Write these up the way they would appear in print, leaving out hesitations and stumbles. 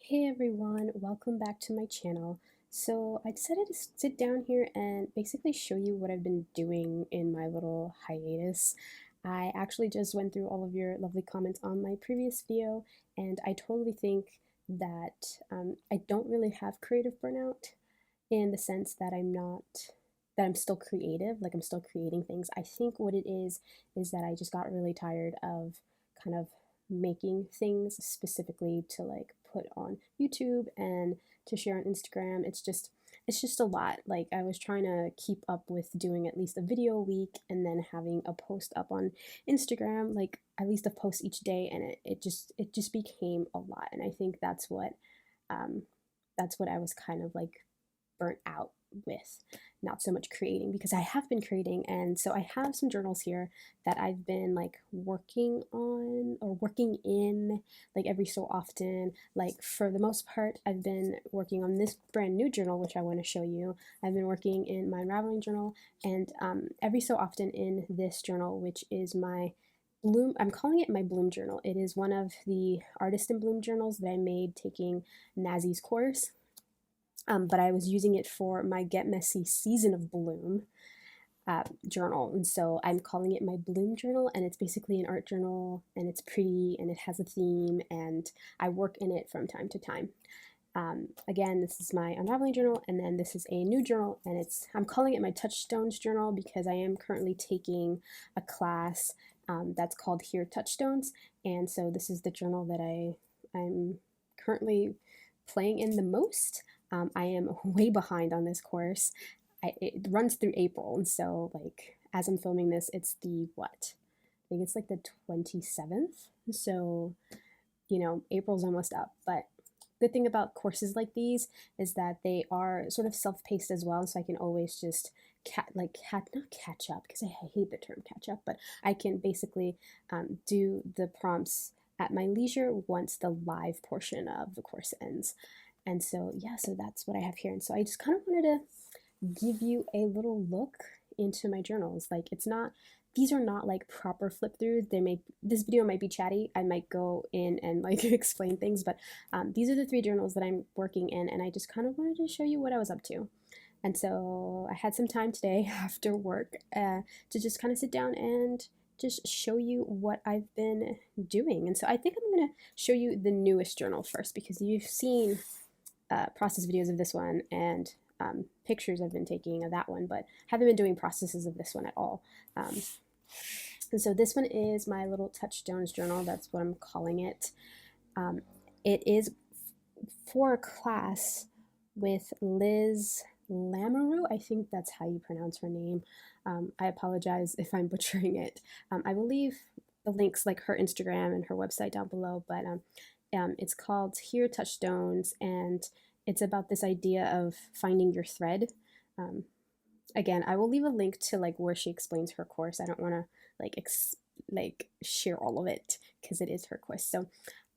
Hey everyone, welcome back to my channel. So I decided to sit down here and basically show you what I've been doing in my little hiatus. I actually just went through all of your lovely comments on my previous video, and I totally think that I don't really have creative burnout in the sense that I'm still creative, like I'm still creating things. I think what it is that I just got really tired of kind of making things specifically to like put on YouTube and to share on Instagram. It's just a lot. Like I was trying to keep up with doing at least a video a week and then having a post up on Instagram, like at least a post each day, and it just became a lot. And I think um that's what I was kind of like burnt out with, not so much creating, because I have been creating. And so I have some journals here that I've been like working on or working in like every so often. Like for the most part, I've been working on this brand new journal, which I want to show you. I've been working in my Unraveling journal, and every so often in this journal, which is my Bloom, I'm calling it my Bloom journal. It is one of the Artist in Bloom journals that I made taking Nazi's course, but I was using it for my Get Messy Season of Bloom journal. And so I'm calling it my Bloom journal, and it's basically an art journal, and it's pretty, and it has a theme, and I work in it from time to time. Again, this is my Unraveling journal, and then this is a new journal, and I'm calling it my Touchstones journal because I am currently taking a class that's called Touchstones, and so this is the journal that I'm currently playing in the most. I am way behind on this course. It runs through April, and so like as I'm filming this, it's the what? I think it's like the 27th. So, April's almost up. But good thing about courses like these is that they are sort of self-paced as well, so I can always just not catch up, because I hate the term catch up, but I can basically do the prompts at my leisure once the live portion of the course ends. And so, yeah, so that's what I have here. And so I just kind of wanted to give you a little look into my journals. Like these are not like proper flip throughs. This video might be chatty. I might go in and like explain things, but these are the three journals that I'm working in, and I just kind of wanted to show you what I was up to. And so I had some time today after work to just kind of sit down and just show you what I've been doing. And so I think I'm going to show you the newest journal first, because you've seen process videos of this one and pictures I've been taking of that one, but haven't been doing processes of this one at all. And so this one is my little Touchstones journal. That's what I'm calling it. It is for a class with Liz Lamoureux. I think that's how you pronounce her name. I apologize if I'm butchering it. I will leave the links, like her Instagram and her website, down below, but it's called Touchstones, and it's about this idea of finding your thread. Again, I will leave a link to like where she explains her course. I don't want to like share all of it because it is her course. So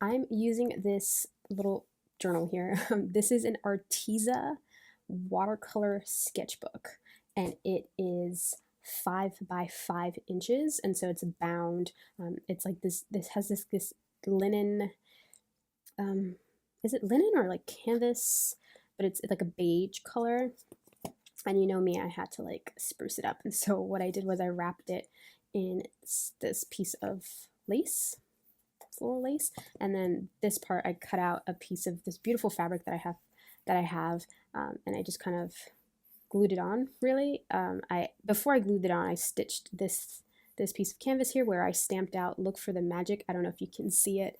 I'm using this little journal here. This is an Arteza watercolor sketchbook, and it is 5 by 5 inches, and so it's bound. It's like this has this linen, is it linen or like canvas, but it's like a beige color. And you know me, I had to like spruce it up, and so what I did was I wrapped it in this piece of lace, floral lace, and then this part I cut out a piece of this beautiful fabric that I have, and I just kind of glued it on. Really, before I glued it on, I stitched this piece of canvas here where I stamped out "Look for the Magic." I don't know if you can see it.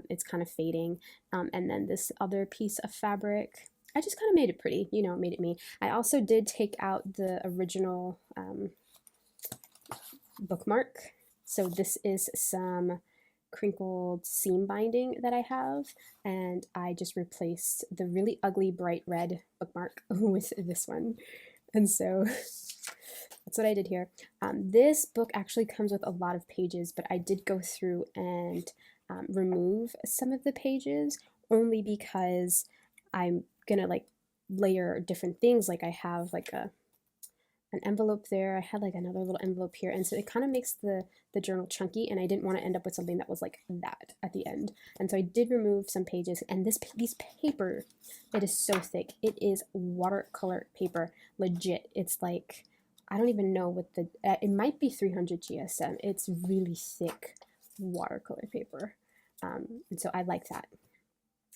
It's kind of fading. And then this other piece of fabric, I just kind of made it pretty, made it me. I also did take out the original bookmark. So this is some crinkled seam binding that I have, and I just replaced the really ugly bright red bookmark with this one. And so that's what I did here. This book actually comes with a lot of pages, but I did go through and remove some of the pages, only because I'm gonna like layer different things. Like I have like an envelope there. I had like another little envelope here, and so it kind of makes the journal chunky, and I didn't want to end up with something that was like that at the end. And so I did remove some pages, and this piece paper, it is so thick. It is watercolor paper, legit. It's like, I don't even know what the, it might be 300 GSM. It's really thick watercolor paper. And so I like that.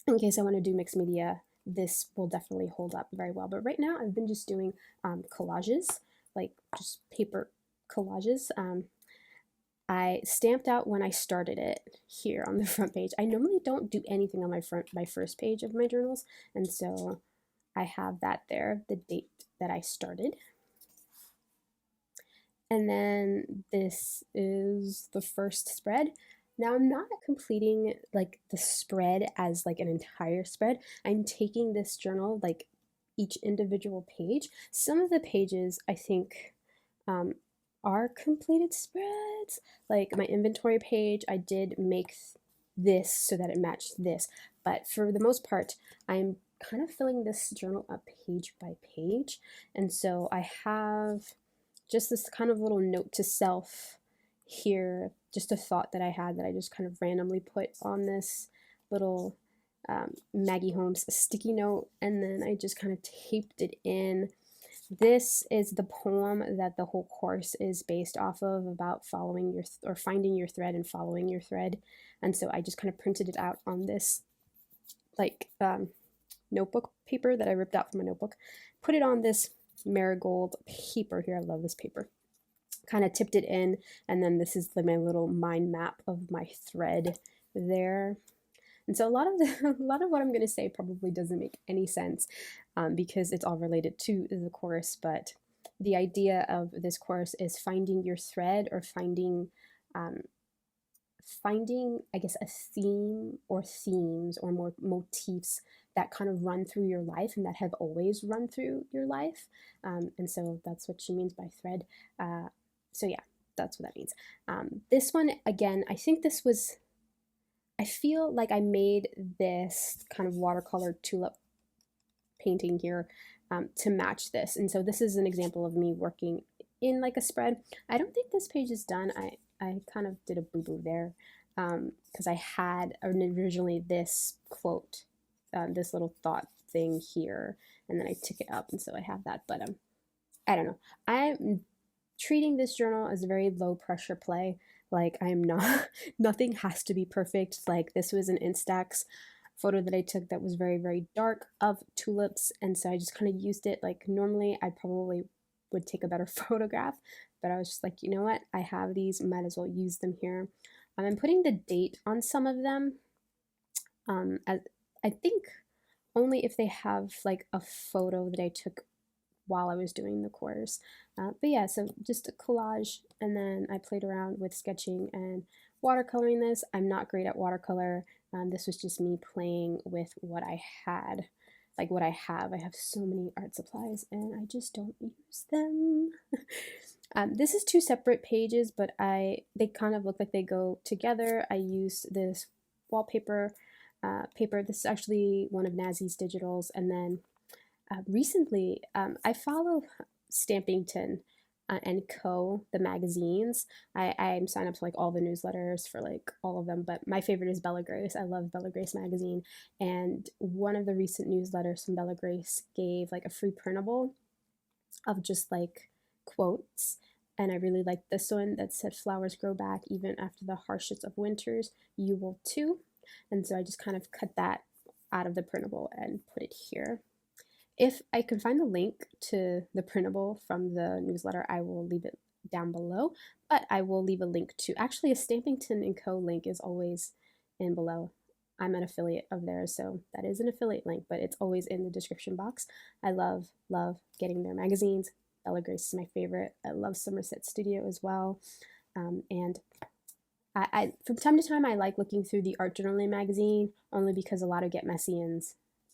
In case I want to do mixed media, this will definitely hold up very well. But right now I've been just doing collages, like just paper collages. I stamped out when I started it here on the front page. I normally don't do anything on my first page of my journals, and so I have that there, the date that I started. And then this is the first spread. Now I'm not completing like the spread as like an entire spread. I'm taking this journal, like each individual page. Some of the pages I think are completed spreads. Like my inventory page, I did make this so that it matched this. But for the most part, I'm kind of filling this journal up page by page. And so I have just this kind of little note to self here, just a thought that I had that I just kind of randomly put on this little Maggie Holmes sticky note, and then I just kind of taped it in. This is the poem that the whole course is based off of, about following your or finding your thread and following your thread. And so I just kind of printed it out on this like notebook paper that I ripped out from a notebook, put it on this marigold paper here. I love this paper. Kind of tipped it in, and then this is like my little mind map of my thread there. And so a lot of what I'm going to say probably doesn't make any sense because it's all related to the course. But the idea of this course is finding your thread, or finding, I guess, a theme or themes or more motifs that kind of run through your life and that have always run through your life. And so that's what she means by thread. So yeah, that's what that means. This one, again, I think this was, I feel like I made this kind of watercolor tulip painting here to match this. And so this is an example of me working in like a spread. I don't think this page is done. I kind of did a boo-boo there because I had originally this quote, this little thought thing here, and then I took it up, and so I have that. But I don't know. I'm treating this journal as a very low pressure play. Like, I am not, nothing has to be perfect. Like, this was an Instax photo that I took that was very, very dark of tulips, and so I just kind of used it. Like, normally I probably would take a better photograph, but I was just like, you know what, I have these, might as well use them here. I'm putting the date on some of them, as I think only if they have like a photo that I took while I was doing the course. But yeah, so just a collage, and then I played around with sketching and watercoloring this. I'm not great at watercolor. This was just me playing with what I had, like what I have. I have so many art supplies and I just don't use them. This is two separate pages, but they kind of look like they go together. I used this wallpaper paper. This is actually one of Nazi's digitals, and then recently, I follow Stampington and Co., the magazines. I'm signed up to like all the newsletters for like all of them, but my favorite is Bella Grace. I love Bella Grace magazine, and one of the recent newsletters from Bella Grace gave like a free printable of just like quotes, and I really liked this one that said, "Flowers grow back even after the harshest of winters. You will too." And so I just kind of cut that out of the printable and put it here. If I can find the link to the printable from the newsletter, I will leave it down below, but I will leave a link to, actually a Stampington & Co. link is always in below. I'm an affiliate of theirs, so that is an affiliate link, but it's always in the description box. I love getting their magazines. Bella Grace is my favorite. I love Somerset Studio as well. And I from time to time, I like looking through the Art Journaling magazine, only because a lot of Get Messy and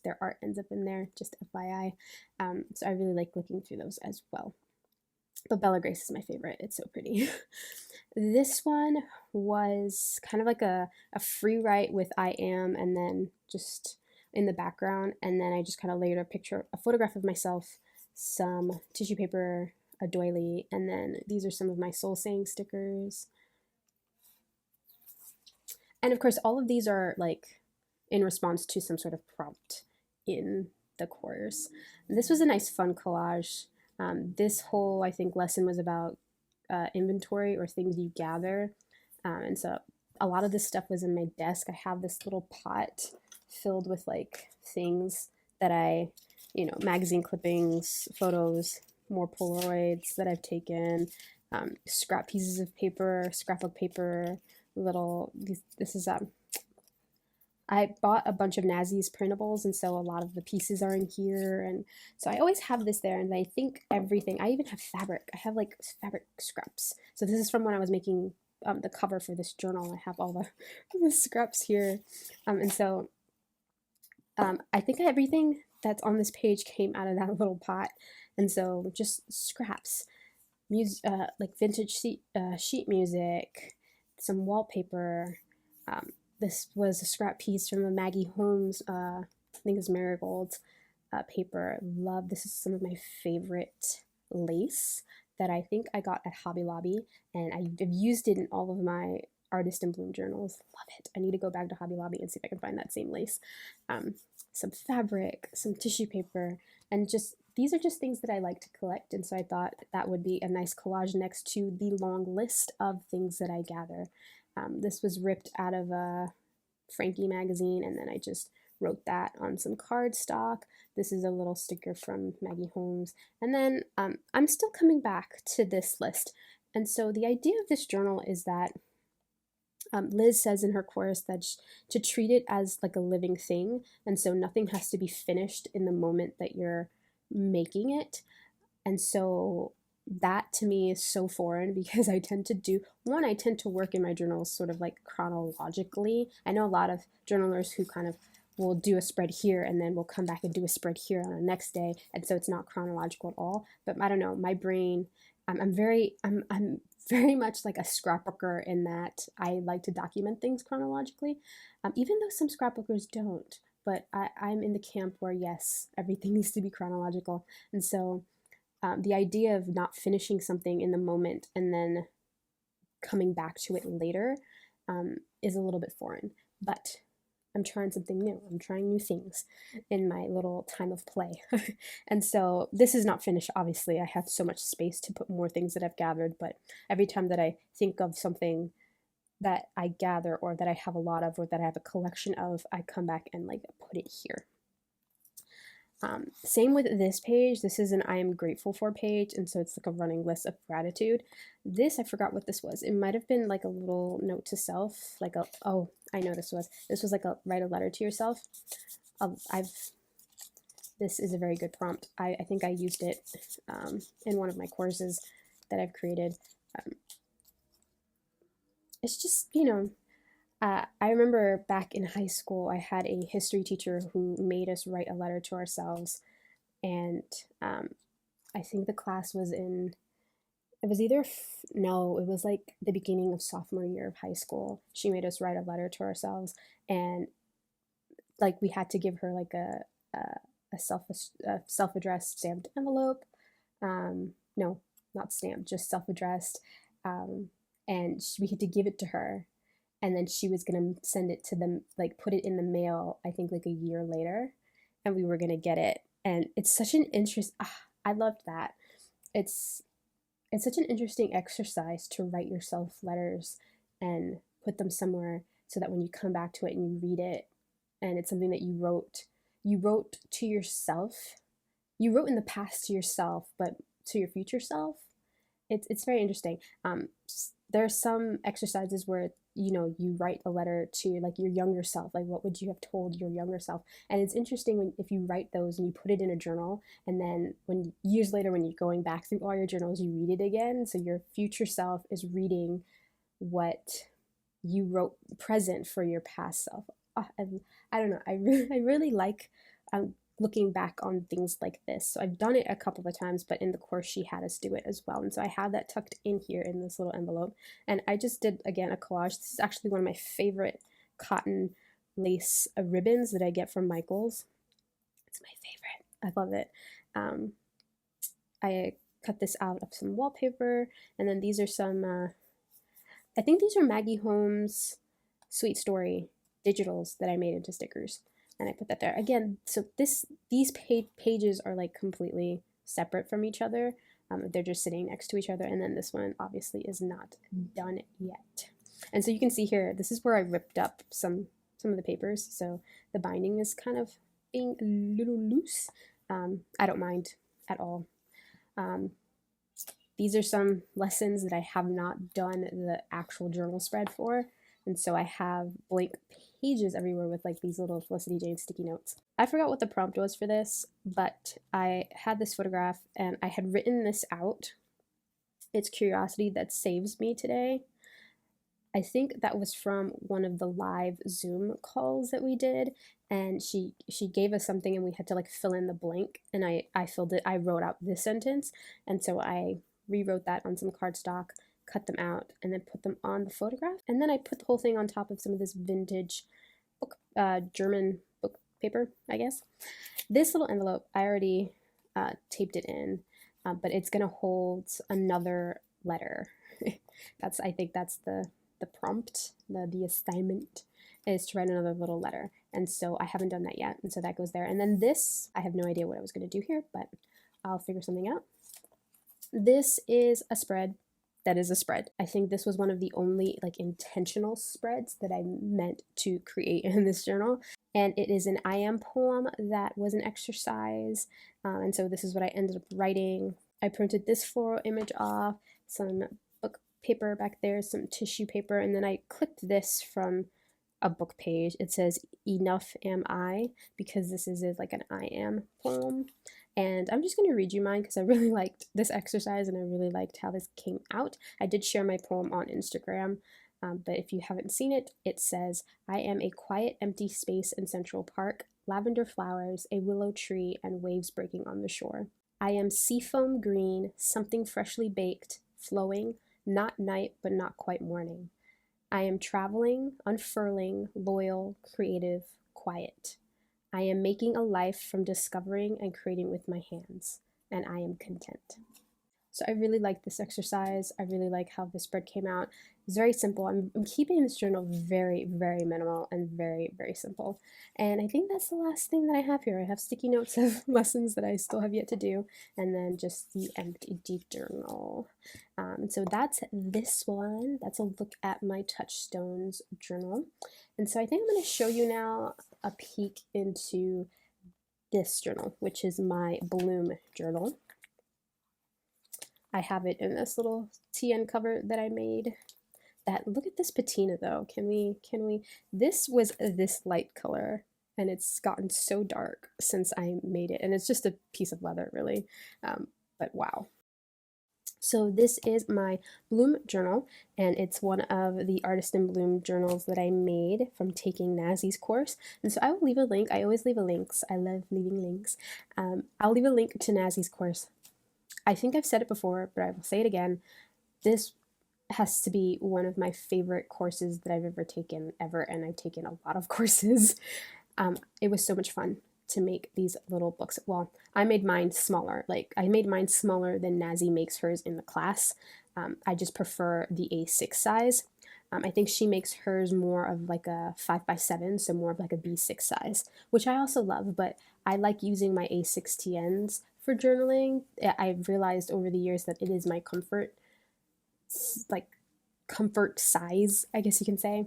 their art ends up in there, just FYI. So I really like looking through those as well. But Bella Grace is my favorite. It's so pretty. This one was kind of like a free write with I am, and then just in the background. And then I just kind of layered a photograph of myself, some tissue paper, a doily, and then these are some of my soul saying stickers. And of course, all of these are like in response to some sort of prompt in the course. And this was a nice fun collage. This whole, I think, lesson was about inventory or things you gather. And so a lot of this stuff was in my desk. I have this little pot filled with like things that magazine clippings, photos, more Polaroids that I've taken, scrap pieces of paper, scrapbook paper, this is I bought a bunch of Nazi's printables, and so a lot of the pieces are in here, and so I always have this there. And I think everything, I even have fabric. I have like fabric scraps. So this is from when I was making the cover for this journal. I have all the scraps here, and so I think everything that's on this page came out of that little pot, and so just scraps, like vintage sheet music, some wallpaper. This was a scrap piece from a Maggie Holmes, I think it's Marigold paper. Love, this is some of my favorite lace that I think I got at Hobby Lobby, and I've used it in all of my Artist in Bloom journals. Love it. I need to go back to Hobby Lobby and see if I can find that same lace. Some fabric, some tissue paper, and just these are just things that I like to collect, and so I thought that would be a nice collage next to the long list of things that I gather. This was ripped out of a Frankie magazine, and then I just wrote that on some cardstock. This is a little sticker from Maggie Holmes, and then I'm still coming back to this list. And so the idea of this journal is that Liz says in her course that to treat it as like a living thing, and so nothing has to be finished in the moment that you're making it. And so that to me is so foreign because I tend to work in my journals sort of like chronologically. I know a lot of journalers who kind of will do a spread here and then we'll come back and do a spread here on the next day, and so it's not chronological at all. But I don't know, my brain, I'm very much like a scrapbooker in that I like to document things chronologically, even though some scrapbookers don't. But I'm in the camp where yes, everything needs to be chronological, and so the idea of not finishing something in the moment and then coming back to it later is a little bit foreign. But I'm trying something new. I'm trying new things in my little time of play. And so this is not finished, obviously. I have so much space to put more things that I've gathered, but every time that I think of something that I gather or that I have a lot of or that I have a collection of, I come back and like put it here. Same with this page. This is an I am grateful for page, and so it's like a running list of gratitude. This, I forgot what this was. It might have been like a little note to self, like oh, I know this was like a write a letter to yourself. This is a very good prompt. I think I used it in one of my courses that I've created. It's just, I remember back in high school, I had a history teacher who made us write a letter to ourselves, and I think the class was it was no, it was like the beginning of sophomore year of high school. She made us write a letter to ourselves, and like we had to give her like a self-addressed stamped envelope. No, not stamped, just self-addressed, and we had to give it to her, and then she was going to send it to them, like put it in the mail, I think like a year later, and we were going to get it. And it's such an I loved that. It's such an interesting exercise to write yourself letters and put them somewhere so that when you come back to it and you read it and it's something that you wrote to yourself, you wrote in the past to yourself, but to your future self, it's very interesting. There are some exercises where you write a letter to like your younger self, like what would you have told your younger self. And it's interesting if you write those and you put it in a journal, and then when years later when you're going back through all your journals, you read it again, so your future self is reading what you wrote present for your past self. I don't know, I really like looking back on things like this. So I've done it a couple of times, but in the course she had us do it as well. And so I have that tucked in here in this little envelope. And I just did, again, a collage. This is actually one of my favorite cotton lace ribbons that I get from Michael's. It's my favorite. I love it. cut this out of some wallpaper, and then these are some, I think these are Maggie Holmes' Sweet Story digitals that I made into stickers, and I put that there. Again, so these pages are like completely separate from each other. They're just sitting next to each other, and then this one obviously is not done yet. And so you can see here, this is where I ripped up some of the papers, so the binding is kind of being a little loose. I don't mind at all. These are some lessons that I have not done the actual journal spread for, and so I have blank pages everywhere with like these little Felicity Jane sticky notes. I forgot what the prompt was for this, but I had this photograph and I had written this out. It's curiosity that saves me today. I think that was from one of the live Zoom calls that we did, and she gave us something and we had to like fill in the blank, and I filled it. I wrote out this sentence, and so I rewrote that on some cardstock, cut them out, and then put them on the photograph. And then I put the whole thing on top of some of this vintage book, German book paper, I guess. This little envelope, I already taped it in, but it's gonna hold another letter. I think that's the prompt, the assignment is to write another little letter. And so I haven't done that yet. And so that goes there. And then this, I have no idea what I was going to do here, but I'll figure something out. This is a spread that is a spread. I think this was one of the only like intentional spreads that I meant to create in this journal. And it is an I am poem that was an exercise. And so this is what I ended up writing. I printed this floral image off, some book paper back there, some tissue paper, and then I clipped this from a book page. It says enough am I, because this is like an I am poem. And I'm just going to read you mine because I really liked this exercise and I really liked how this came out. I did share my poem on Instagram, but if you haven't seen it, it says, I am a quiet, empty space in Central Park, lavender flowers, a willow tree, and waves breaking on the shore. I am seafoam green, something freshly baked, flowing, not night but not quite morning. I am traveling, unfurling, loyal, creative, quiet. I am making a life from discovering and creating with my hands, and I am content. So I really like this exercise. I really like how the spread came out. It's very simple. I'm keeping this journal very, very minimal and very, very simple. And I think that's the last thing that I have here. I have sticky notes of lessons that I still have yet to do, and then just the empty journal. So that's this one. That's a look at my Touchstones journal. And so I think I'm going to show you now a peek into this journal, which is my Bloom journal. I have it in this little TN cover that I made. Look at this patina though. Can we, this was this light color and it's gotten so dark since I made it. And it's just a piece of leather really, but wow. So this is my Bloom journal, and it's one of the Artist in Bloom journals that I made from taking Nazi's course. And so I will leave a link. I always leave a links. I love leaving links. I'll leave a link to Nazi's course. I think I've said it before, but I will say it again. This has to be one of my favorite courses that I've ever taken, and I've taken a lot of courses. It was so much fun to make these little books. Well, I made mine smaller. Like I made mine smaller than Nazi makes hers in the class. I just prefer the A6 size. I think she makes hers more of like a 5x7, so more of like a B6 size, which I also love, but I like using my A6 TNs for journaling. I've realized over the years that it is my comfort size, I guess you can say.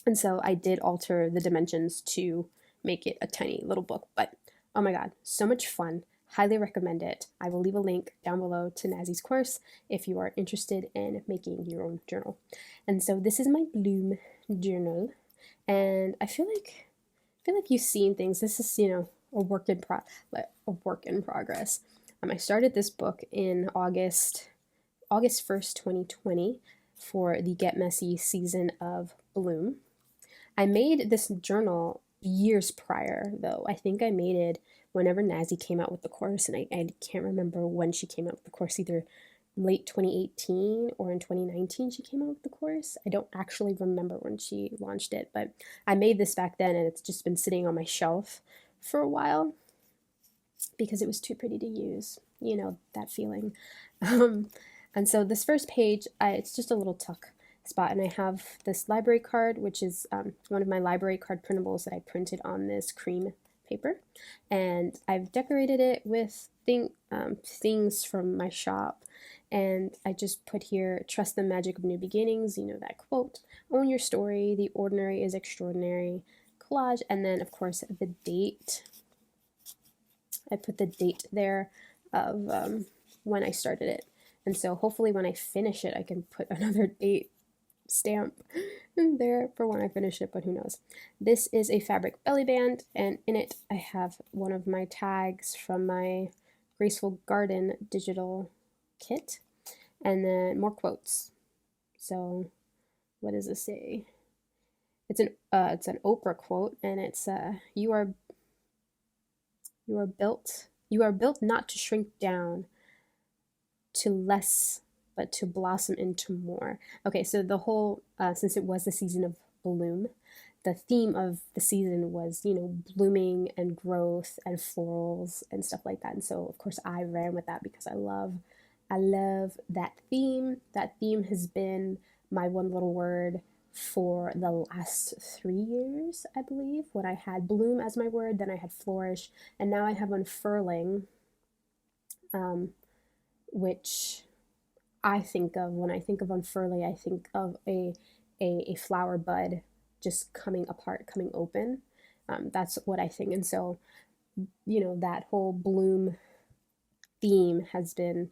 And so I did alter the dimensions to make it a tiny little book, but oh my god, so much fun. Highly recommend it. I will leave a link down below to Nazi's course if you are interested in making your own journal. And so this is my Bloom journal, and I feel like you've seen things. This is, a work in progress. I started this book in August 1st, 2020 for the Get Messy season of Bloom. I made this journal years prior, though. I think I made it whenever Nazi came out with the course, and I can't remember when she came out with the course, either late 2018 or in 2019 she came out with the course. I don't actually remember when she launched it, but I made this back then, and it's just been sitting on my shelf for a while because it was too pretty to use. you know, that feeling. Um, and so this first page, it's just a little tuck spot, and I have this library card, which is one of my library card printables that I printed on this cream paper, and I've decorated it with things from my shop, and I just put here, trust the magic of new beginnings, you know, that quote, own your story, the ordinary is extraordinary, collage, and then of course the date. I put the date there of when I started it, and so hopefully when I finish it I can put another date stamp there for when I finish it, but who knows. This is a fabric belly band, and in it I have one of my tags from my Graceful Garden digital kit, and then more quotes. So what does this say? It's an Oprah quote, and it's you are built not to shrink down to less, but to blossom into more. Okay, so the whole, since it was the season of bloom, the theme of the season was, you know, blooming and growth and florals and stuff like that. And so, of course, I ran with that because I love that theme. That theme has been my one little word for the last 3 years, I believe, when I had bloom as my word, then I had flourish, and now I have unfurling, which I think of when I think of unfurling, I think of a flower bud just coming apart, coming open. That's what I think. And so, you know, that whole bloom theme has been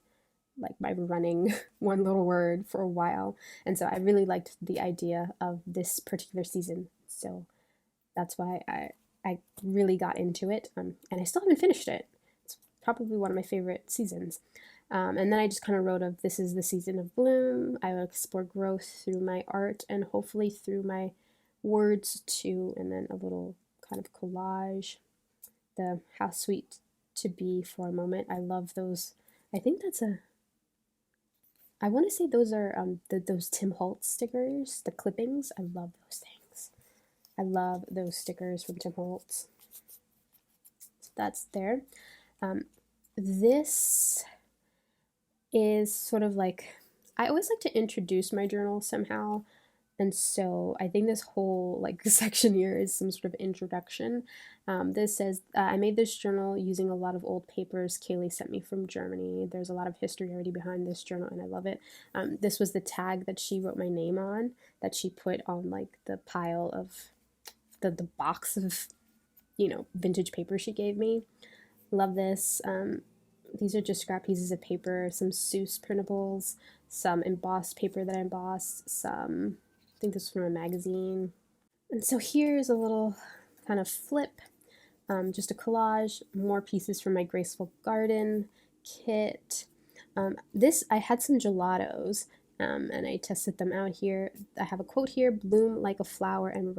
like my running one little word for a while. And so I really liked the idea of this particular season. So that's why I really got into it. And I still haven't finished it. It's probably one of my favorite seasons. And then I just kind of wrote of this is the season of bloom. I will explore growth through my art and hopefully through my words too. And then a little kind of collage. The how sweet to be for a moment. I love those. I think that's a. I want to say those are those Tim Holtz stickers, the clippings. I love those things. I love those stickers from Tim Holtz. So that's there. This is sort of like, I always like to introduce my journal somehow, and so I think this whole like section here is some sort of introduction. This says, I made this journal using a lot of old papers Kaylee sent me from Germany. There's a lot of history already behind this journal, and I love it. This was the tag that she wrote my name on, that she put on like the pile of the box of, you know, vintage paper she gave me. Love this. These are just scrap pieces of paper, some Seuss printables, some embossed paper that I embossed, some, I think this is from a magazine. And so here's a little kind of flip, just a collage, more pieces from my Graceful Garden kit. This, I had some gelatos, and I tested them out here. I have a quote here, bloom like a flower and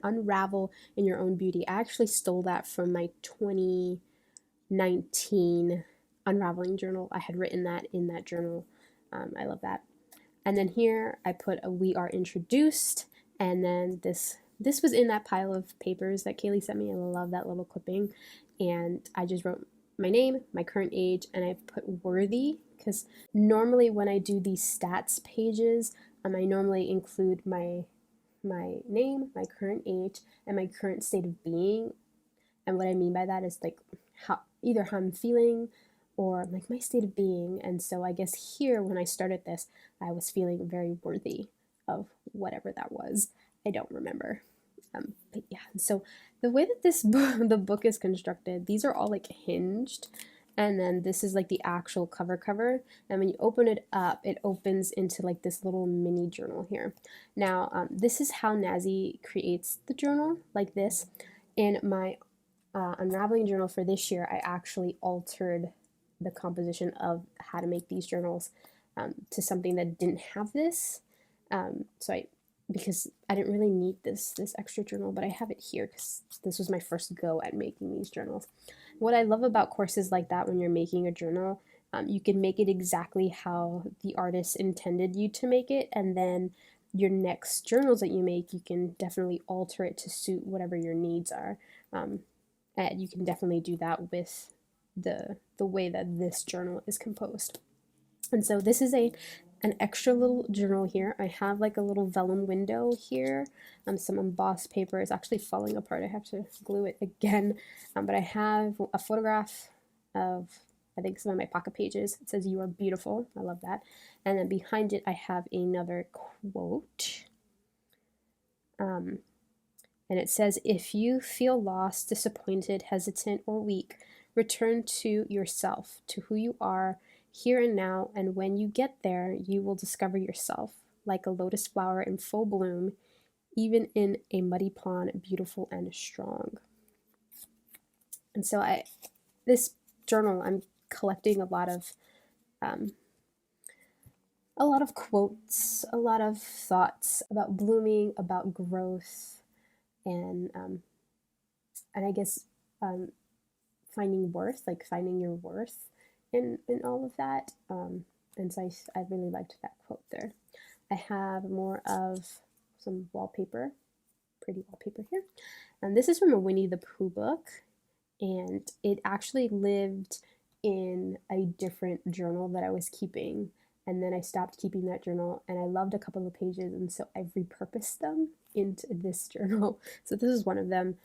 unravel in your own beauty. I actually stole that from my 2019 Unraveling journal. I had written that in that journal. I love that. And then here I put a we are introduced, and then this was in that pile of papers that Kaylee sent me. I love that little clipping. And I just wrote my name, my current age, and I put worthy, because normally when I do these stats pages, I normally include my name, my current age, and my current state of being. And what I mean by that is like either how I'm feeling or like my state of being. And so I guess here when I started this, I was feeling very worthy of whatever that was. I don't remember. But yeah, so the way that the book is constructed, these are all like hinged, and then this is like the actual cover. And when you open it up, it opens into like this little mini journal here. Now, this is how Nazi creates the journal, like this. In my Unraveling journal for this year, I actually altered the composition of how to make these journals to something that didn't have this. Because I didn't really need this extra journal, but I have it here because this was my first go at making these journals. What I love about courses like that, when you're making a journal, you can make it exactly how the artist intended you to make it, and then your next journals that you make, you can definitely alter it to suit whatever your needs are. And you can definitely do that with the way that this journal is composed. And so this is an extra little journal here. I have like a little vellum window here, some embossed paper. It's actually falling apart. I have to glue it again. But I have a photograph of, I think, some of my pocket pages. It says, "You are beautiful." I love that. And then behind it, I have another quote. And it says, "If you feel lost, disappointed, hesitant, or weak, return to yourself, to who you are, here and now, and when you get there, you will discover yourself, like a lotus flower in full bloom, even in a muddy pond, beautiful and strong." And so this journal, I'm collecting a lot of quotes, a lot of thoughts about blooming, about growth, and I guess finding worth, like finding your worth in all of that. And so I really liked that quote there. I have more of some wallpaper, pretty wallpaper here. And this is from a Winnie the Pooh book, and it actually lived in a different journal that I was keeping. And then I stopped keeping that journal, and I loved a couple of pages, and so I've repurposed them into this journal. So this is one of them.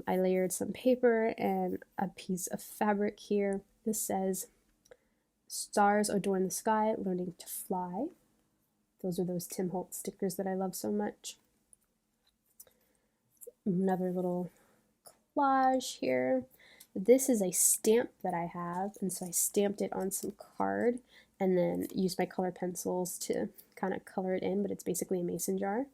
I layered some paper and a piece of fabric here. This says, "Stars adorn the sky, learning to fly." Those are those Tim Holtz stickers that I love so much. Another little collage here. This is a stamp that I have, and so I stamped it on some card and then used my color pencils to kind of color it in, but it's basically a mason jar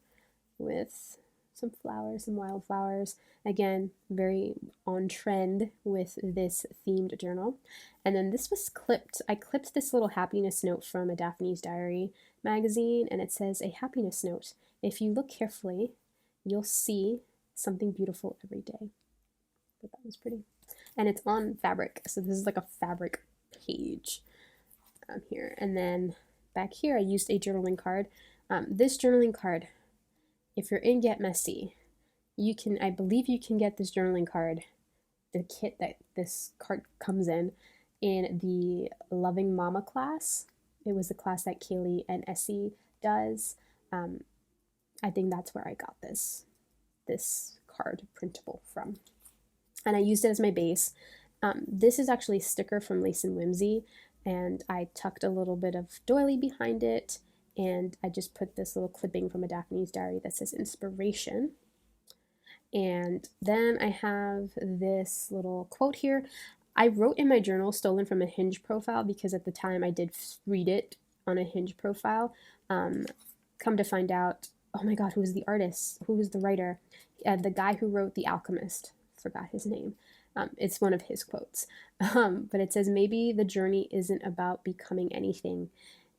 with some flowers, some wildflowers. Again, very on trend with this themed journal. And then this was clipped. I clipped this little happiness note from a Daphne's Diary magazine, and it says, "A happiness note. If you look carefully, you'll see something beautiful every day." But that was pretty. And it's on fabric, so this is like a fabric page here. And then back here, I used a journaling card. This journaling card, if you're in Get Messy, you can, I believe you can get this journaling card, the kit that this card comes in the Loving Mama class. It was the class that Kaylee and Essie does. I think that's where I got this card printable from. And I used it as my base. This is actually a sticker from Lace and Whimsy, and I tucked a little bit of doily behind it, and I just put this little clipping from a Daphne's Diary that says inspiration. And then I have this little quote here. I wrote in my journal, stolen from a Hinge profile, because at the time I did read it on a Hinge profile. Come to find out, oh my god, who was the artist? Who was the writer? The guy who wrote The Alchemist. Forgot his name. It's one of his quotes. But it says, "Maybe the journey isn't about becoming anything.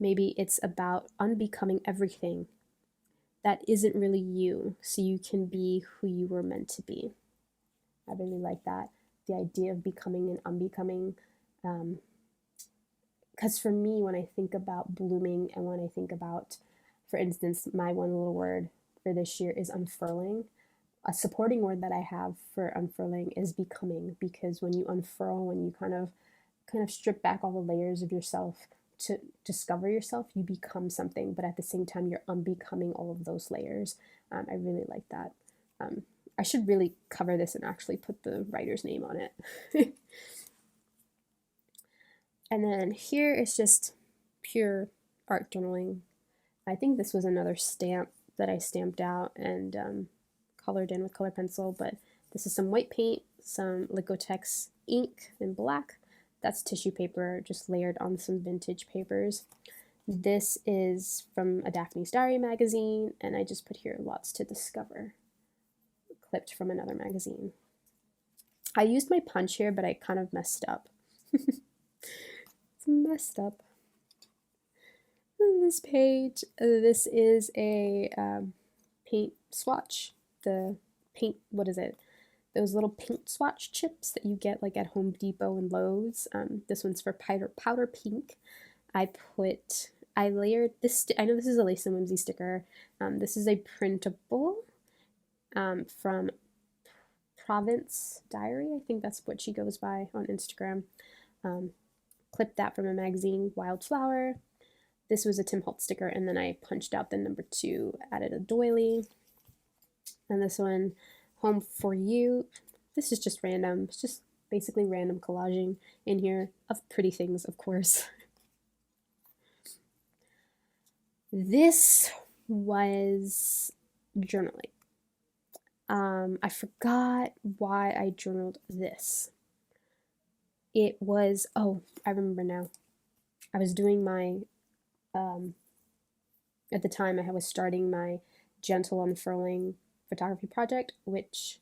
Maybe it's about unbecoming everything that isn't really you, so you can be who you were meant to be." I really like that. The idea of becoming and unbecoming. Because for me, when I think about blooming and when I think about, for instance, my one little word for this year is unfurling. A supporting word that I have for unfurling is becoming, because when you unfurl, when you kind of strip back all the layers of yourself to discover yourself, you become something, but at the same time, you're unbecoming all of those layers. I really like that. I should really cover this and actually put the writer's name on it. And then here is just pure art journaling. I think this was another stamp that I stamped out and colored in with color pencil, but this is some white paint, some Liquitex ink in black. That's tissue paper just layered on some vintage papers. This is from a Daphne's Diary magazine, and I just put here lots to discover, clipped from another magazine. I used my punch here, but I kind of messed up. It's messed up. This page, this is a paint swatch. The paint, what is it? Those little paint swatch chips that you get like at Home Depot and Lowe's. This one's for powder pink. I layered this. I know this is a Lace and Whimsy sticker. This is a printable from Province Diary, I think that's what she goes by on Instagram. Clipped that from a magazine, Wildflower. This was a Tim Holtz sticker, and then I punched out the number 2, added a doily. And this one, Home for You. This is just random. It's just basically random collaging in here of pretty things, of course. This was journaling. I forgot why I journaled this. It was, oh, I remember now. I was doing my, at the time I was starting my gentle unfurling photography project, which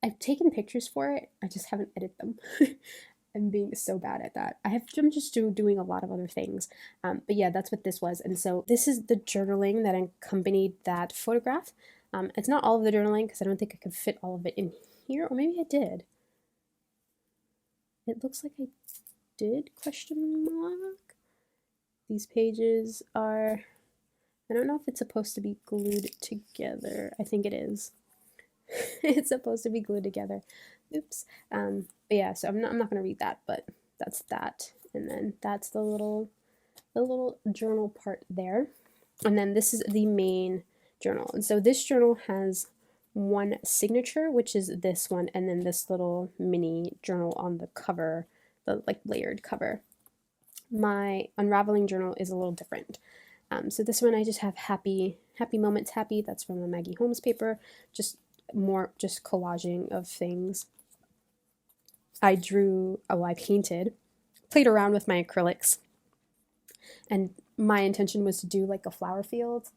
I've taken pictures for it. I just haven't edited them. I'm being so bad at that. I'm just doing a lot of other things. But yeah, that's what this was. And so this is the journaling that accompanied that photograph. It's not all of the journaling because I don't think I could fit all of it in here, or maybe I did. It looks like I did, question mark. These pages are, I don't know if it's supposed to be glued together. I think it is. It's supposed to be glued together. Oops. But yeah, so I'm not going to read that, but that's that. And then that's the little journal part there. And then this is the main journal. And so this journal has one signature, which is this one, and then this little mini journal on the cover, the like layered cover. My Unraveling journal is a little different. So this one I just have happy moments, happy. That's from a Maggie Holmes paper. Just collaging of things. I painted, played around with my acrylics, and my intention was to do like a flower field.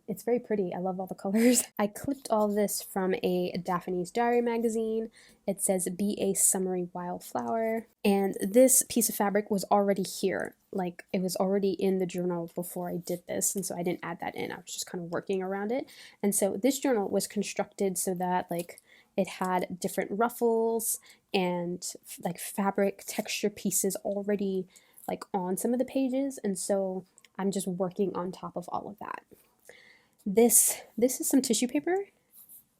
It's very pretty. I love all the colors. I clipped all this from a Daphne's Diary magazine. It says, "Be a summery wildflower." And this piece of fabric was already here. Like, it was already in the journal before I did this, and so I didn't add that in. I was just kind of working around it. And so this journal was constructed so that like it had different ruffles and like fabric texture pieces already like on some of the pages, and so I'm just working on top of all of that. This is some tissue paper,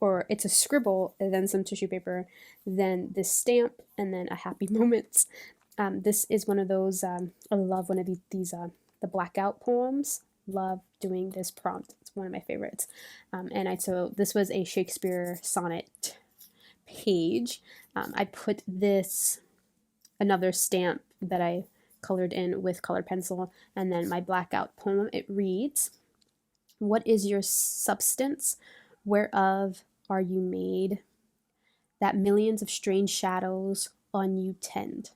or it's a scribble and then some tissue paper, then this stamp, and then a happy moments. This is one of those, I love one of these the blackout poems. Love doing this prompt. It's one of my favorites. So this was a Shakespeare sonnet page. I put another stamp that I colored in with colored pencil, and then my blackout poem. It reads, "What is your substance? Whereof are you made? That millions of strange shadows on you tend.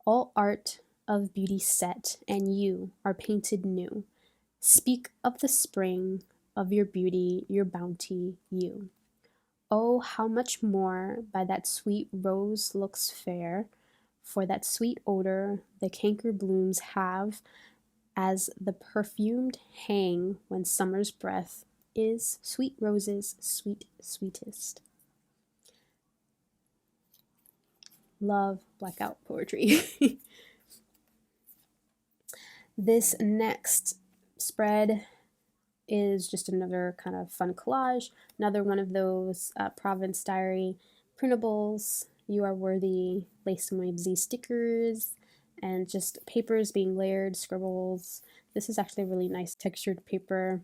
All art of beauty set, and you are painted new. Speak of the spring, of your beauty, your bounty, you. Oh, how much more by that sweet rose looks fair, for that sweet odor the canker blooms have, as the perfumed hang when summer's breath is sweet roses sweetest." Love blackout poetry. This next spread is just another kind of fun collage, another one of those Province Diary printables, You Are Worthy, Lace and Wave Z stickers, and just papers being layered, scribbles. This is actually a really nice textured paper.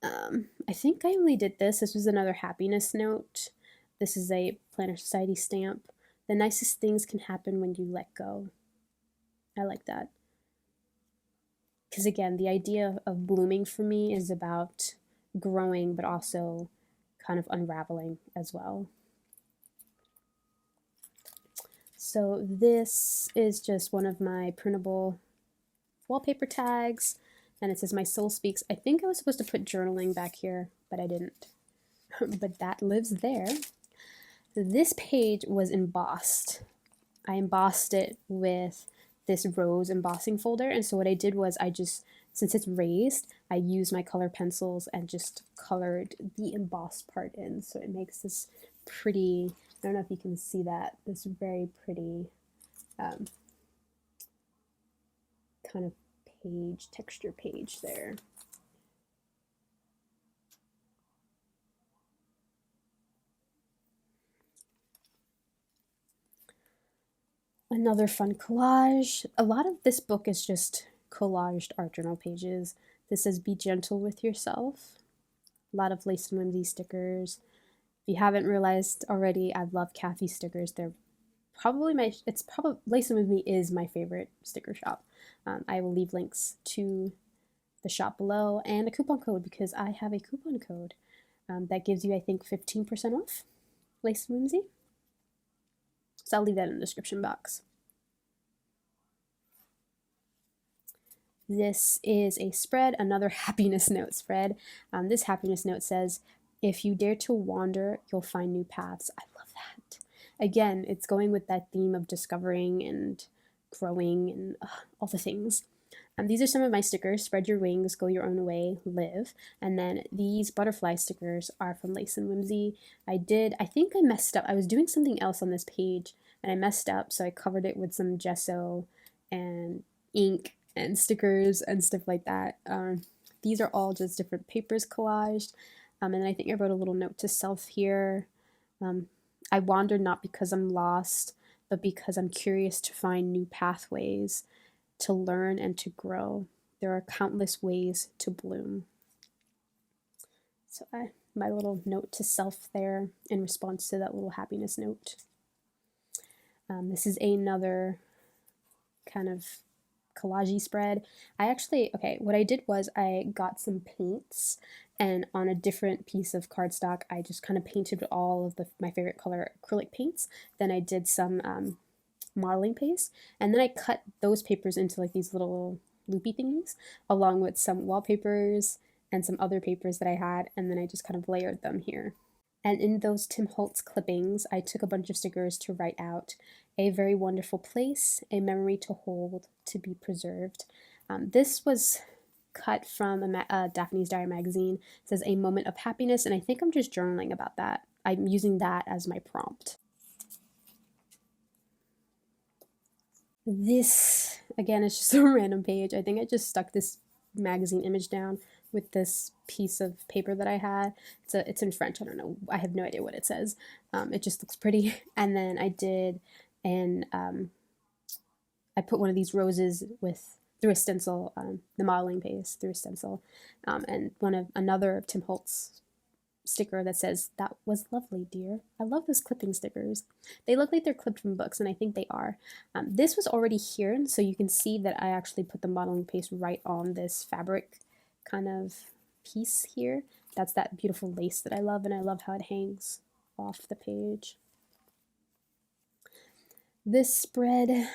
I think I only did this. This was another happiness note. This is a Planner Society stamp. The nicest things can happen when you let go. I like that. Because again, the idea of blooming for me is about growing, but also kind of unraveling as well. So this is just one of my printable wallpaper tags, and it says, "My soul speaks." I think I was supposed to put journaling back here, but I didn't. But that lives there. This page was embossed. I embossed it with this rose embossing folder, and so what I did was since it's raised, I used my color pencils and just colored the embossed part in, so it makes this pretty, I don't know if you can see that, this very pretty kind of texture page there. Another fun collage. A lot of this book is just collaged art journal pages. This says be gentle with yourself. A lot of Lace and Whimsy stickers. If you haven't realized already, I love Kathy stickers. They're probably Lace and Whimsy is my favorite sticker shop. I will leave links to the shop below and a coupon code because I have a coupon code that gives you, I think, 15% off Lace and Whimsy. So I'll leave that in the description box. This is a spread, another happiness note spread. This happiness note says, if you dare to wander, you'll find new paths. I love that. Again, it's going with that theme of discovering and growing and all the things. These are some of my stickers: spread your wings, go your own way, live. And then these butterfly stickers are from Lace and Whimsy. I think I messed up. I was doing something else on this page and I messed up, so I covered it with some gesso and ink and stickers and stuff like that. These are all just different papers collaged. And I think I wrote a little note to self here. I wander not because I'm lost, but because I'm curious to find new pathways, to learn and to grow. There are countless ways to bloom. So my little note to self there in response to that little happiness note. This is another kind of collage spread. What I did was I got some paints, and on a different piece of cardstock I just kind of painted all of my favorite color acrylic paints. Then I did some modeling paste, and then I cut those papers into like these little loopy thingies along with some wallpapers and some other papers that I had, and then I just kind of layered them here. And in those Tim Holtz clippings, I took a bunch of stickers to write out a very wonderful place, a memory to hold, to be preserved. This was cut from a Daphne's Diary magazine. It says a moment of happiness, and I think I'm just journaling about that. I'm using that as my prompt. This, again, is just a random page. I think I just stuck this magazine image down with this piece of paper that I had. It's in French. I don't know. I have no idea what it says. It just looks pretty. And then I did, and I put one of these roses through a stencil, the modeling paste through a stencil, and another of Tim Holtz sticker that says, "That was lovely, dear." I love those clipping stickers. They look like they're clipped from books, and I think they are. This was already here, and so you can see that I actually put the modeling paste right on this fabric kind of piece here. That's that beautiful lace that I love, and I love how it hangs off the page. This spread,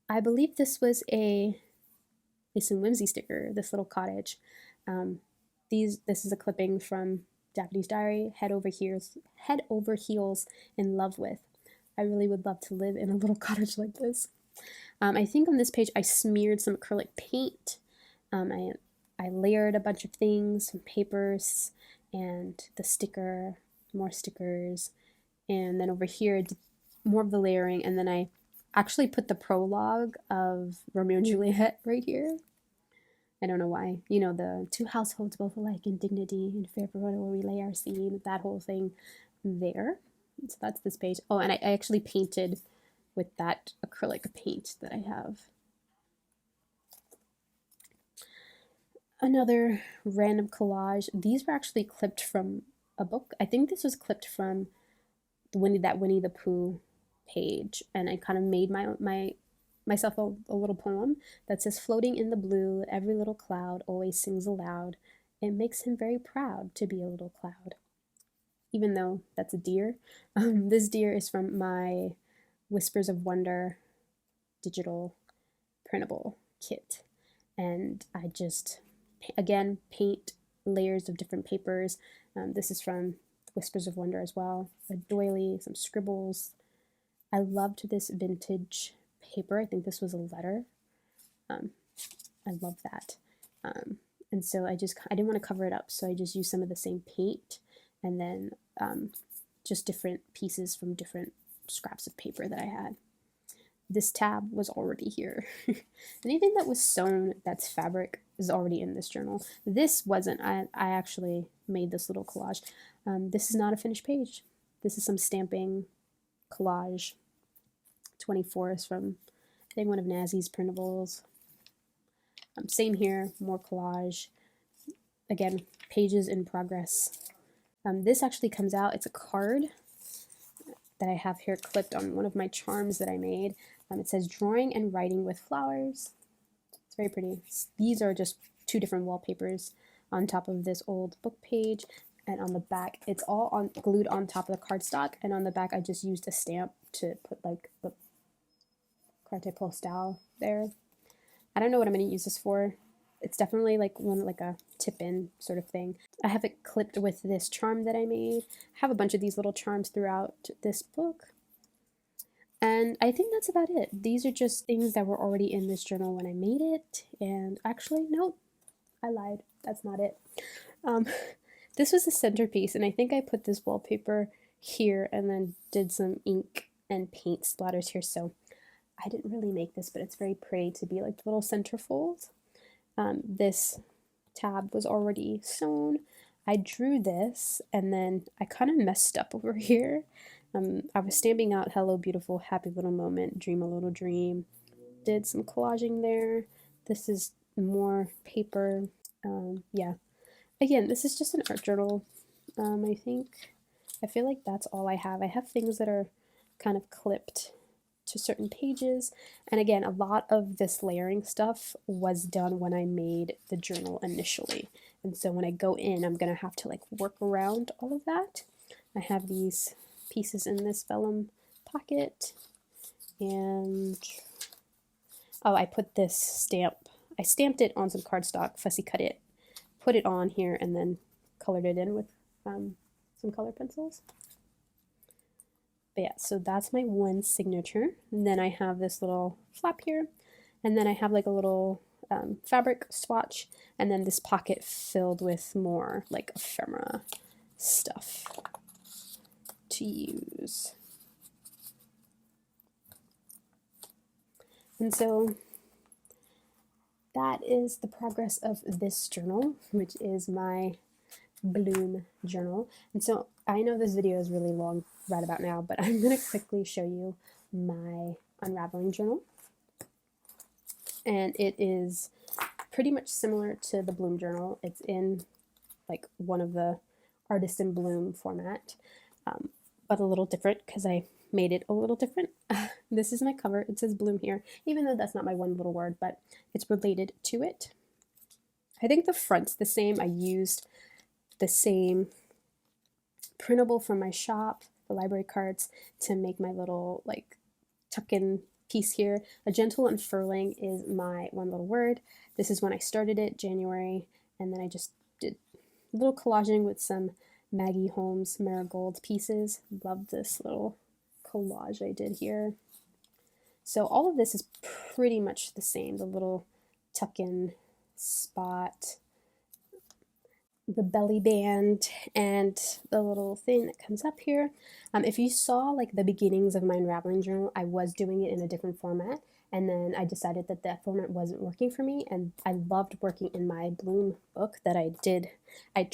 I believe this was a Lace and Whimsy sticker, this little cottage. This is a clipping from Daphne's Diary, head over heels in love with. I really would love to live in a little cottage like this. I think on this page I smeared some acrylic paint. I layered a bunch of things, some papers, and the sticker, more stickers, and then over here I did more of the layering, and then I actually put the prologue of Romeo and Juliet right here. I don't know why. You know, the two households both alike in dignity, in fair Verona where we lay our scene, that whole thing there. So that's this page. Oh, and I actually painted with that acrylic paint that I have. Another random collage. These were actually clipped from a book. I think this was clipped from Winnie the Pooh page, and I kind of made myself a little poem that says, floating in the blue, every little cloud always sings aloud. It makes him very proud to be a little cloud. Even though that's a deer. This deer is from my Whispers of Wonder digital printable kit. And I just, again, paint layers of different papers. This is from Whispers of Wonder as well. A doily, some scribbles. I loved this vintage paper. I think this was a letter. I love that. And so I didn't want to cover it up, so I just used some of the same paint, and then just different pieces from different scraps of paper that I had. This tab was already here. Anything that was sewn that's fabric is already in this journal. This wasn't. I actually made this little collage. This is not a finished page. This is some stamping collage 24 is from, I think, one of Nazi's printables. Same here, more collage. Again, pages in progress. This actually comes out, it's a card that I have here clipped on one of my charms that I made. It says drawing and writing with flowers. It's very pretty. These are just two different wallpapers on top of this old book page, and on the back it's all glued on top of the cardstock, and on the back I just used a stamp to put like the carte postale there. I don't know what I'm going to use this for. It's definitely like a tip-in sort of thing. I have it clipped with this charm that I made. I have a bunch of these little charms throughout this book. And I think that's about it. These are just things that were already in this journal when I made it. And actually, no, I lied. That's not it. This was the centerpiece, and I think I put this wallpaper here and then did some ink and paint splatters here. So I didn't really make this, but it's very pretty to be like the little centerfold. This tab was already sewn. I drew this, and then I kind of messed up over here. I was stamping out hello beautiful, happy little moment, dream a little dream. Did some collaging there. This is more paper. Yeah. Again, this is just an art journal. I feel like that's all I have. I have things that are kind of clipped to certain pages, and again, a lot of this layering stuff was done when I made the journal initially, and so when I go in, I'm gonna have to like work around all of that. I have these pieces in this vellum pocket, and oh, I put this stamp, I stamped it on some cardstock, fussy cut it, put it on here, and then colored it in with some color pencils. But yeah, so that's my one signature. And then I have this little flap here, and then I have like a little fabric swatch, and then this pocket filled with more like ephemera stuff to use. And so that is the progress of this journal, which is my Bloom journal. And so I know this video is really long right about now, but I'm going to quickly show you my Unraveling journal. And it is pretty much similar to the Bloom journal. It's in like one of the Artist in Bloom format, but a little different because I made it a little different. This is my cover. It says Bloom here, even though that's not my one little word, but it's related to it. I think the front's the same. I used the same printable from my shop, the library cards, to make my little like tuck-in piece here. A gentle unfurling is my one little word. This is when I started it, January, and then I just did a little collaging with some Maggie Holmes marigold pieces. Love this little collage I did here. So all of this is pretty much the same. The little tuck-in spot, the belly band, and the little thing that comes up here. If you saw like the beginnings of my Unraveling journal, I was doing it in a different format, and then I decided that that format wasn't working for me, and I loved working in my Bloom book that I did. I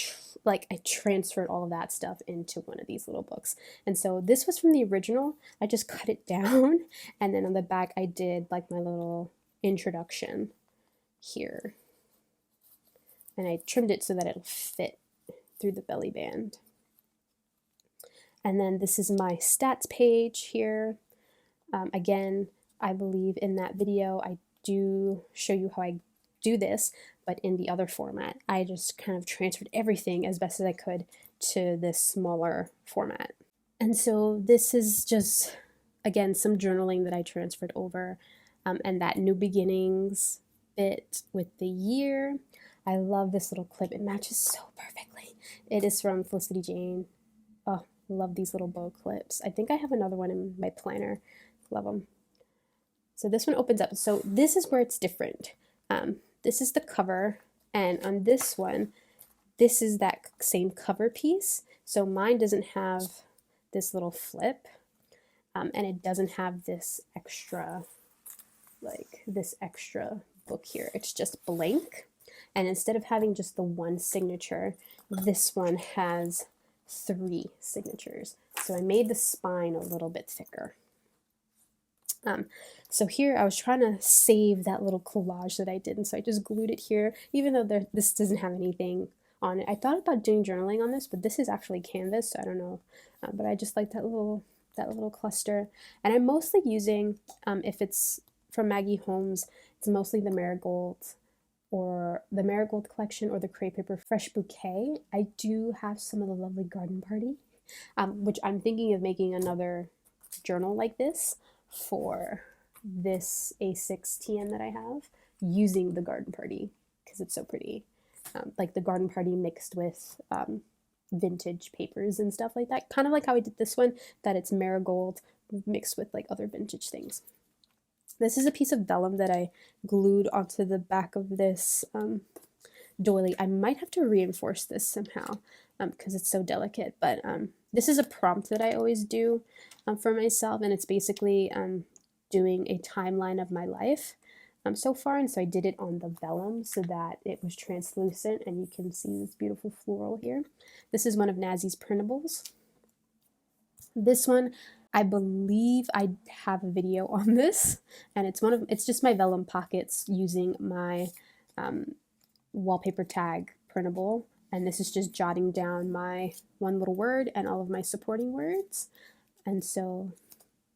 transferred all of that stuff into one of these little books. And so this was from the original. I just cut it down, and then on the back I did like my little introduction here. And I trimmed it so that it'll fit through the belly band. And then this is my stats page here. Again, I believe in that video I do show you how I do this, but in the other format. I just kind of transferred everything as best as I could to this smaller format. And so this is just, again, some journaling that I transferred over, and that new beginnings bit with the year. I love this little clip. It matches so perfectly. It is from Felicity Jane. Oh, love these little bow clips. I think I have another one in my planner. Love them. So this one opens up. So this is where it's different. This is the cover, and on this one, this is that same cover piece. So mine doesn't have this little flip, and it doesn't have this extra, book here. It's just blank. And instead of having just the one signature, this one has 3 signatures. So I made the spine a little bit thicker. Um, so here I was trying to save that little collage that I did, and so I just glued it here, even though this doesn't have anything on it. I thought about doing journaling on this, but this is actually canvas, so I don't know. But I just like that little cluster, and I'm mostly using, if it's from Maggie Holmes, it's mostly the marigold or the marigold collection or the crepe paper fresh bouquet. I do have some of the lovely garden party, which I'm thinking of making another journal like this for this A6 TN that I have, using the garden party because it's so pretty. Like the garden party mixed with vintage papers and stuff like that. Kind of like how I did this one, that it's marigold mixed with like other vintage things. This is a piece of vellum that I glued onto the back of this doily. I might have to reinforce this somehow because it's so delicate, but this is a prompt that I always do for myself, and it's basically doing a timeline of my life so far, and so I did it on the vellum so that it was translucent, and you can see this beautiful floral here. This is one of Nazi's printables. This one, I believe I have a video on this, and it's just my vellum pockets using my wallpaper tag printable, and this is just jotting down my one little word and all of my supporting words. And so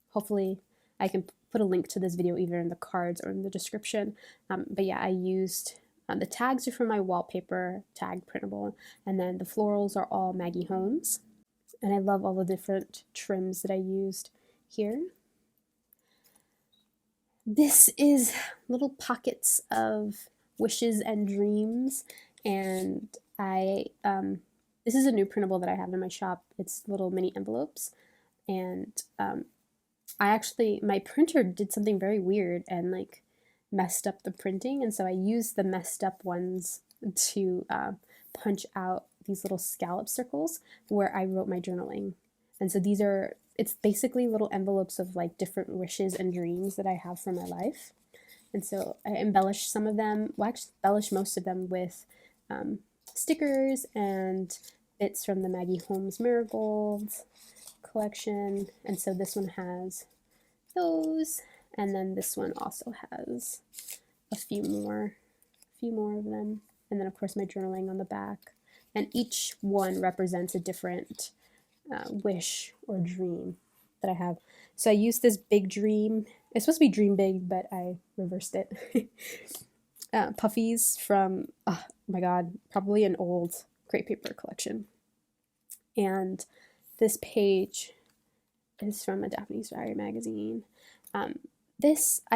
hopefully I can put a link to this video either in the cards or in the description. But yeah, I used the tags are from my wallpaper tag printable, and then the florals are all Maggie Holmes. And I love all the different trims that I used here. This is little pockets of wishes and dreams, and this is a new printable that I have in my shop. It's little mini envelopes, and my printer did something very weird and like messed up the printing, and so I used the messed up ones to punch out these little scallop circles where I wrote my journaling. And so it's basically little envelopes of like different wishes and dreams that I have for my life. And so I embellished some of them, well, actually embellished most of them with stickers and bits from the Maggie Holmes Marigold collection. And so this one has those, and then this one also has a few more of them. And then of course my journaling on the back. And each one represents a different wish or dream that I have. So I used this big dream. It's supposed to be dream big, but I reversed it. Puffies from, oh my god, probably an old crepe paper collection. And this page is from a Daphne's Diary magazine. I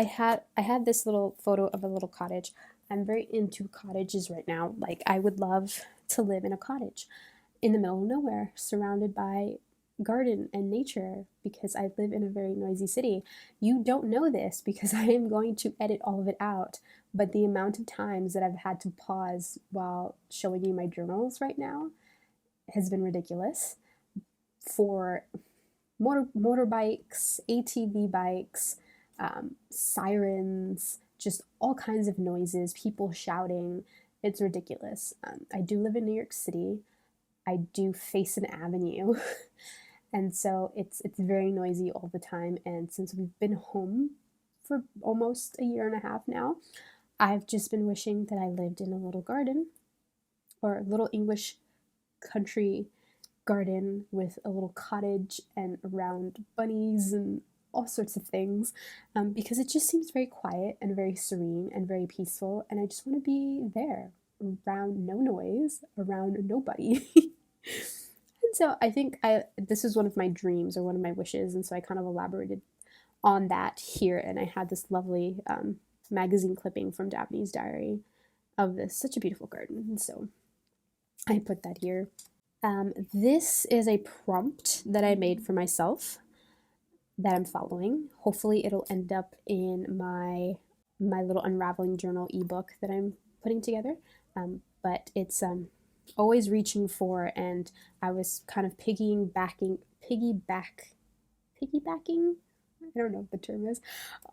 had this little photo of a little cottage. I'm very into cottages right now. Like, I would love to live in a cottage in the middle of nowhere, surrounded by garden and nature, because I live in a very noisy city. You don't know this because I am going to edit all of it out, but the amount of times that I've had to pause while showing you my journals right now has been ridiculous. For motorbikes, ATV bikes, sirens, just all kinds of noises, people shouting. It's ridiculous. I do live in New York City. I do face an avenue, and so it's very noisy all the time. And since we've been home for almost a year and a half now, I've just been wishing that I lived in a little garden or a little English country garden with a little cottage and around bunnies and all sorts of things, because it just seems very quiet and very serene and very peaceful, and I just want to be there around no noise, around nobody. And so I think this is one of my dreams or one of my wishes, and so I kind of elaborated on that here, and I had this lovely magazine clipping from Daphne's Diary of this such a beautiful garden, and so I put that here. This is a prompt that I made for myself that I'm following. Hopefully it'll end up in my little Unraveling journal ebook that I'm putting together. But it's always reaching for, and I was kind of piggybacking, I don't know what the term is,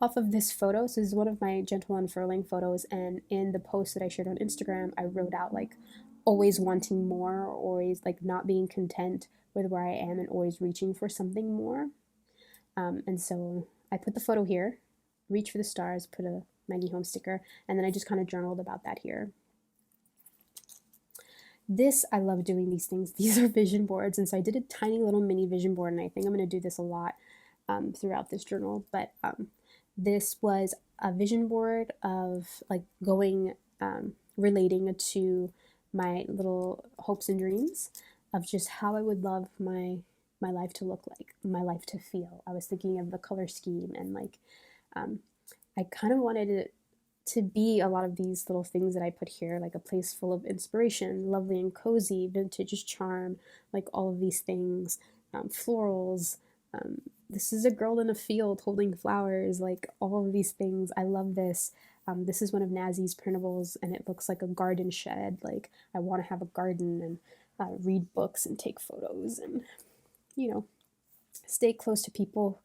off of this photo. So this is one of my gentle unfurling photos, and in the post that I shared on Instagram, I wrote out like always wanting more, or always like not being content with where I am and always reaching for something more. And so I put the photo here, reach for the stars, put a Maggie Home sticker, and then I just kind of journaled about that here. This, I love doing these things. These are vision boards, and so I did a tiny little mini vision board, and I think I'm going to do this a lot throughout this journal, but this was a vision board of like going, relating to my little hopes and dreams of just how I would love my life to look like, my life to feel. I was thinking of the color scheme and like I kind of wanted it to be a lot of these little things that I put here, like a place full of inspiration, lovely and cozy, vintage charm, like all of these things, florals. This is a girl in a field holding flowers, like all of these things. I love this. This is one of Nazi's printables, and it looks like a garden shed. Like I want to have a garden and read books and take photos and, you know, stay close to people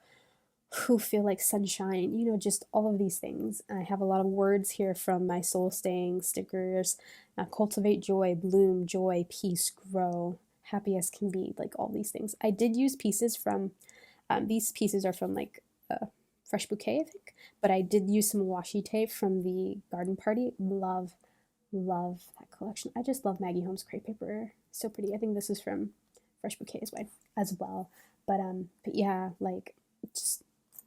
who feel like sunshine, you know, just all of these things. I have a lot of words here from my soul staying stickers: cultivate joy, bloom, joy, peace, grow, happy as can be, like all these things. I did use pieces from, these pieces are from like Fresh Bouquet, I think, but I did use some washi tape from the garden party. Love that collection. I just love Maggie Holmes crepe paper. So pretty. I think this is from Fresh Bouquet as well. But yeah, like just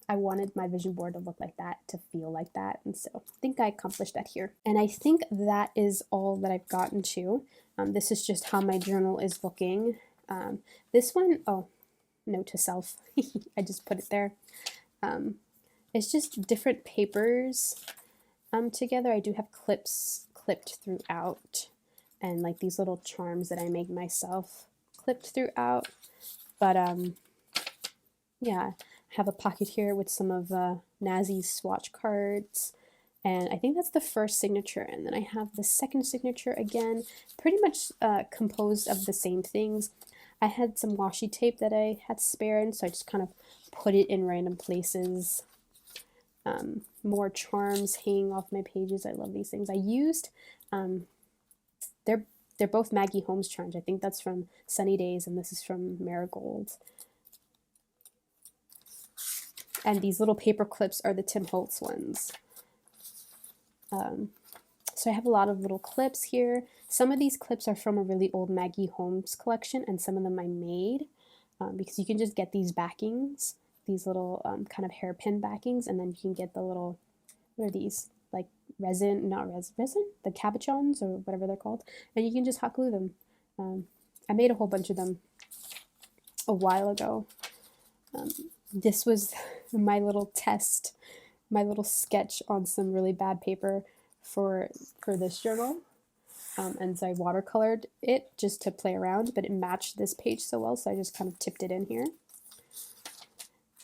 I wanted my vision board to look like that, to feel like that, and so I think I accomplished that here. And I think that is all that I've gotten to. This is just how my journal is looking. This one, oh, note to self, I just put it there. It's just different papers together. I do have clips clipped throughout, and like these little charms that I made myself clipped throughout. But yeah, I have a pocket here with some of Nazi's swatch cards, and I think that's the first signature. And then I have the second signature again, pretty much composed of the same things. I had some washi tape that I had spare, and so I just kind of put it in random places. More charms hanging off my pages. I love these things. I used, they're both Maggie Holmes charms. I think that's from Sunny Days, and this is from Marigold. And these little paper clips are the Tim Holtz ones. So I have a lot of little clips here. Some of these clips are from a really old Maggie Holmes collection, and some of them I made because you can just get these backings, these little kind of hairpin backings, and then you can get the little, what are these? Like resin, not resin, the cabochons or whatever they're called, and you can just hot glue them. I made a whole bunch of them a while ago. This was my little test, my little sketch on some really bad paper for this journal. And so I watercolored it just to play around, but it matched this page so well, so I just kind of tipped it in here.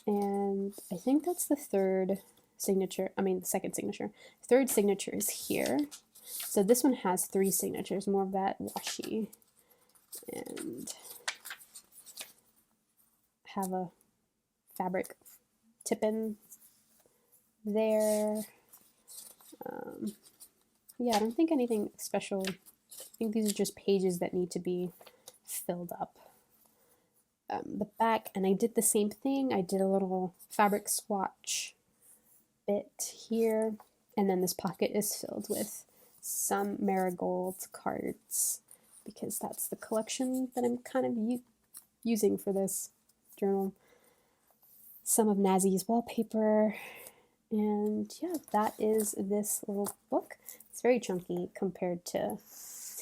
And I think that's the third signature, the second signature. Third signature is here. So this one has 3 signatures, more of that washi. And have a fabric tip-in there. Yeah, I don't think anything special. I think these are just pages that need to be filled up. The back, and I did the same thing. I did a little fabric swatch bit here, and then this pocket is filled with some Marigold cards because that's the collection that I'm kind of using for this journal. Some of Nazi's wallpaper, and yeah, that is this little book. It's very chunky compared to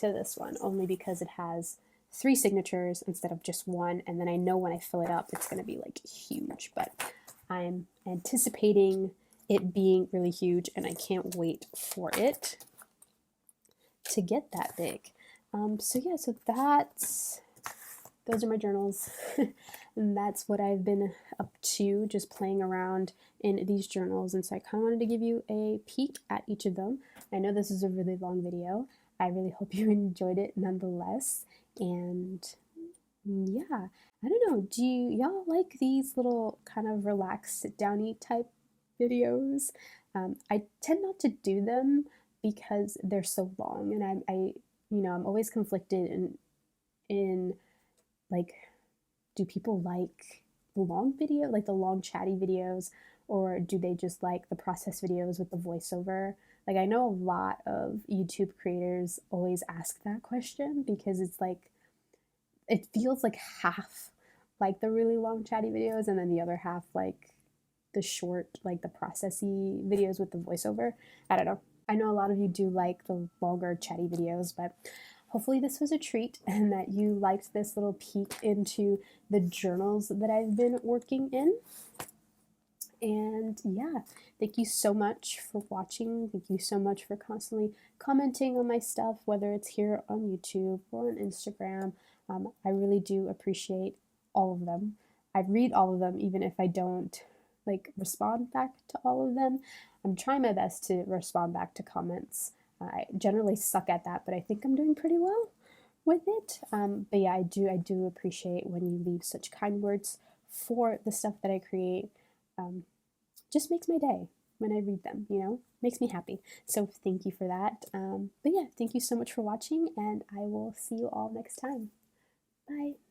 this one, only because it has 3 signatures instead of just 1, and then I know when I fill it up it's going to be like huge, but I'm anticipating it being really huge, and I can't wait for it to get that big. So yeah, so those are my journals. And that's what I've been up to, just playing around in these journals. And so I kind of wanted to give you a peek at each of them. I know this is a really long video. I really hope you enjoyed it nonetheless. And yeah, I don't know, do y'all like these little kind of relaxed sit-down-y type videos? I tend not to do them because they're so long, and I'm always conflicted in like, do people like the long video, like the long chatty videos, or do they just like the process videos with the voiceover? Like, I know a lot of YouTube creators always ask that question because it's like, it feels like half like the really long chatty videos and then the other half like the short, like the processy videos with the voiceover. I don't know. I know a lot of you do like the longer chatty videos, but hopefully this was a treat and that you liked this little peek into the journals that I've been working in. And yeah, thank you so much for watching. Thank you so much for constantly commenting on my stuff, whether it's here on YouTube or on Instagram. I really do appreciate all of them. I read all of them, even if I don't like respond back to all of them. I'm trying my best to respond back to comments. I generally suck at that, but I think I'm doing pretty well with it. But yeah, I do appreciate when you leave such kind words for the stuff that I create. Um, just makes my day when I read them, makes me happy. So thank you for that. But yeah, thank you so much for watching, and I will see you all next time. Bye.